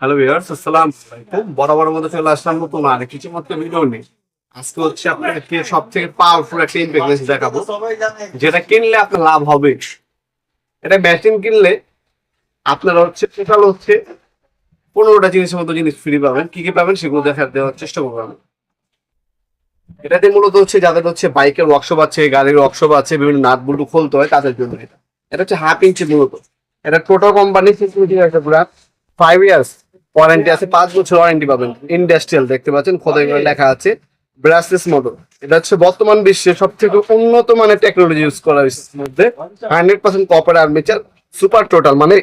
Hello viewers, আসসালামু আলাইকুম। বরাবরের মতো চলে আসলাম নতুন আর কিছু মাত্র ভিডিও নিয়ে। আজকে হচ্ছে আপনাদেরকে সব থেকে পাওয়ারফুল একটা ইনফ্যাক্ট দেখাবো, যেটা কিনলে আপনার লাভ হবে। এটা মেশিন কিনলে আপনারা হচ্ছে টোটাল হচ্ছে 15টা জিনিসের মতো জিনিস ফ্রি পাবেন। কি কি পাবেন সেগুলো দেওয়ার চেষ্টা করবো আমি। এটাতে মূলত হচ্ছে যাদের হচ্ছে বাইকের ওয়ার্কশপ আছে, গাড়ির ওয়ার্কশপ আছে, বিভিন্ন নাট বল্টু খুলতে হয় তাদের জন্য এটা। এটা হচ্ছে হাফ ইঞ্চি মূলত। এটা টোটাল কোম্পানি একটা পুরা 5 ইয়ার্স ওয়ারেন্টি আছে, 5 বছর ওয়ারেন্টি পাবেন। ইন্ডাস্ট্রিয়াল দেখতে পাচ্ছেন খোদাই করে লেখা আছে, ব্রাসলেস মোটর। এটা হচ্ছে বর্তমান বিশ্বে সবথেকে উন্নত মানের টেকনোলজি ইউজ করা হয়েছে। এর মধ্যে 100% কপার আর্মেচার, সুপার টোটাল মানে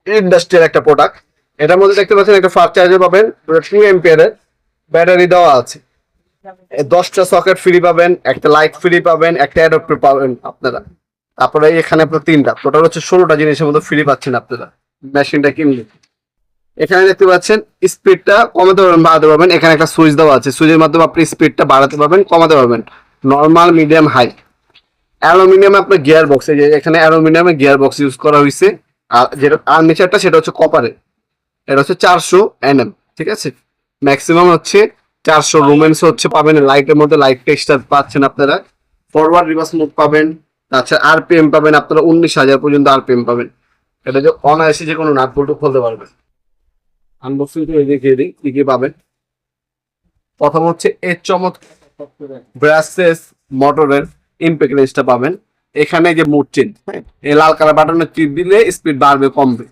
ইন্ডাস্ট্রিয়াল একটা প্রোডাক্ট। এটার মধ্যে দেখতে পাচ্ছেন একটা ফাস্ট চার্জার পাবেন, 2 এম্পিয়ারের ব্যাটারি দেওয়া আছে। 10টা সকেট ফ্রি পাবেন, একটা লাইট ফ্রি পাবেন, একটা অ্যাডাপ্টার পাবেন আপনারা। তারপরে এখানে আপনার 3টা, টোটাল হচ্ছে 16টা জিনিসের মধ্যে ফ্রি পাচ্ছেন আপনারা মেশিনটা কিনলে। এখানে দেখতে পাচ্ছেন স্পিডটা কমাতে পারবেন, বাড়াতে পারবেন। এখানে একটা সুইচ দেওয়া আছে, সুইচের মাধ্যমে আপনি স্পিডটা বাড়াতে পারবেন, কমাতে পারবেন, নর্মাল, মিডিয়াম, হাই। অ্যালুমিনিয়ামে আপনার গিয়ার বক্স, এই যে এখানে অ্যালুমিনিয়ামে গিয়ার বক্স ইউজ করা হয়েছে। আর যেটা আর্মেচারটা সেটা হচ্ছে কপারে, এটা হচ্ছে 400 NM, ঠিক আছে। ম্যাক্সিমাম হচ্ছে 400 রুমেন্স হচ্ছে পাবেন। লাইটের মধ্যে লাইট টেক্সচার পাচ্ছেন আপনারা, ফরওয়ার্ড রিভার্স মুভ পাবেন। তাছাড়া RPM পাবেন আপনারা 19,000 পর্যন্ত RPM পাবেন। এটা যে অনায়াসে যে কোনো নাট বল্টু খুলতে পারবেন। আনবক্সিং করে দেখিয়ে দিই কি কি পাবেন। প্রথম হচ্ছে এর চমৎকার ব্রাসলেস মোটরের ইমপ্যাক্ট রেঞ্জটা পাবেন। এখানে যে মুড চেঞ্জ, এই লাল কালার বাটনে টিপ দিলে স্পিড বাড়বে কমবে।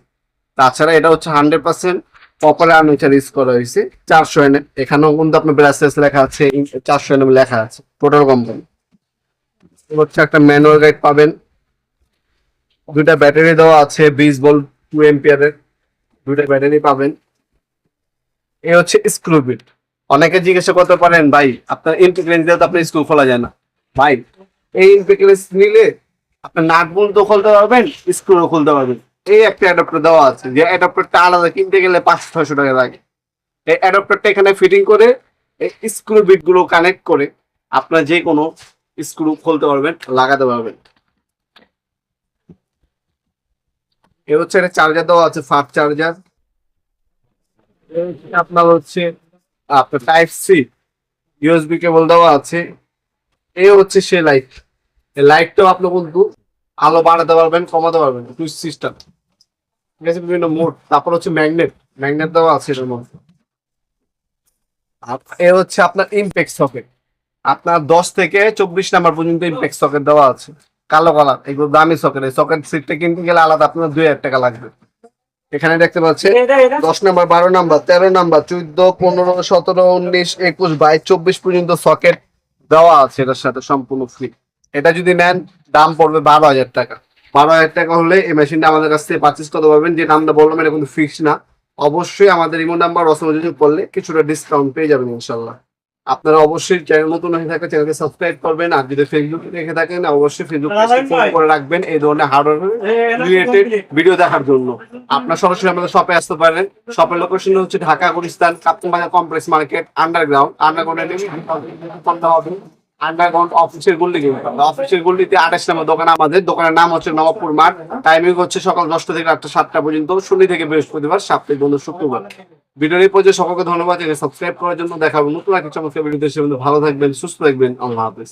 তাছাড়া এটা হচ্ছে 100% কপার আর্মেচার ইউজ করা হয়েছে, 400 NM। এখানেও কিন্তু আপনার ব্রাসলেস লেখা আছে, 400 NM লেখা আছে, টোটাল কোম্পানি। হচ্ছে একটা ম্যানুয়াল গাইড পাবেন, 2টা ব্যাটারি দেওয়া আছে, 20 ভোল্ট 2 এম্পিয়ারের 2টা ব্যাটারি পাবেন। এ হচ্ছে স্ক্রু বিট। অনেকে জিজ্ঞাসা করতে পারেন, ভাই আপনার ইনটেক রেঞ্জ দিয়ে তো আপনার স্ক্রু খোলা যায় না। ভাই এই ইনটেক রেঞ্জ নিলে আপনার নাট বল্টু খুলতে পারবেন, স্ক্রুও খুলতে পারবেন। এই একটা অ্যাডাপ্টার দেওয়া আছে, যে অ্যাডাপ্টারটা আলাদা কিনতে গেলে 500-600 টাকা লাগে। এই অ্যাডাপ্টারটা এখানে ফিটিং করে এই স্ক্রু বিট গুলো কানেক্ট করে আপনার যে কোনো স্ক্রু খুলতে পারবেন, লাগাতে পারবেন। এ হচ্ছে একটা চার্জার দেওয়া আছে, ফাস্ট চার্জার। আপনার হচ্ছে আপনার টাইপ সি USB কেবল দেওয়া আছে। এই হচ্ছে সে লাইট। এই লাইটটাও আপনি কিন্তু আলো বাড়াতে পারবেন, কমাতে পারবেন, সুইচ সিস্টেম, ঠিক আছে, বিভিন্ন মোড। তারপর হচ্ছে ম্যাগনেট, ম্যাগনেট দেওয়া আছে এটার মধ্যে। আর এ হচ্ছে আপনার ইমপ্যাক্ট সকেট। আপনার 10 থেকে 24 নাম্বার পর্যন্ত ইমপ্যাক্ট সকেট দেওয়া আছে, কালো কালার। এগুলো দামি সকেট, এই সকেট সিটটা কিনতে গেলে আলাদা আপনার 2,000 টাকা লাগবে। এখানে দেখতে পাচ্ছেন 10 নাম্বার, 12 নাম্বার, 13 নাম্বার, 14, 15, 17, 19, 21, 22, 24 পর্যন্ত সকেট দেওয়া আছে এটার সাথে, সম্পূর্ণ ফ্রি। এটা যদি নেন দাম পড়বে 12,000 টাকা। 12,000 টাকা হলে এই মেশিনটা আমাদের কাছ থেকে পারচেস করতে পারবেন। যে দামটা বললাম এটা কিন্তু ফিক্স না। অবশ্যই আমাদের ইমো নাম্বার যোগাযোগ করলে কিছুটা ডিসকাউন্ট পেয়ে যাবেন ইনশাল্লাহ। আপনারা অবশ্যই চ্যানেল নতুন হয়ে থাকলে চ্যানেলকে সাবস্ক্রাইব করবেন। আর যদি ফেসবুকে দেখে থাকেন অবশ্যই ফেসবুক ফলো করে রাখবেন এই ধরনের হার্ডওয়্যার রিলেটেড ভিডিও দেখার জন্য। আপনার সরাসরি আমাদের শপে আসতে পারেন। শপের লোকেশন হচ্ছে ঢাকা গুলিস্তান কাপ্তান বাজার কমপ্লেক্স মার্কেট, আন্ডারগ্রাউন্ড অফিসের গল্লি। অফিসের গল্লিতে 28 নম্বর দোকান আমাদের। দোকানের নাম হচ্ছে নবাবপুর মাঠ। টাইমিং হচ্ছে সকাল 10টা থেকে রাত 7টা পর্যন্ত, শনি থেকে বৃহস্পতিবার, সাপ্তাহিক বন্ধ শুক্রবার। ভিডিওর এই পর্যায়ে সকলকে ধন্যবাদ। সাবস্ক্রাইব করার জন্য। দেখাবো নতুন একটা চমৎকার ভিডিও। ভালো থাকবেন, সুস্থ থাকবেন। আল্লাহ হাফেজ।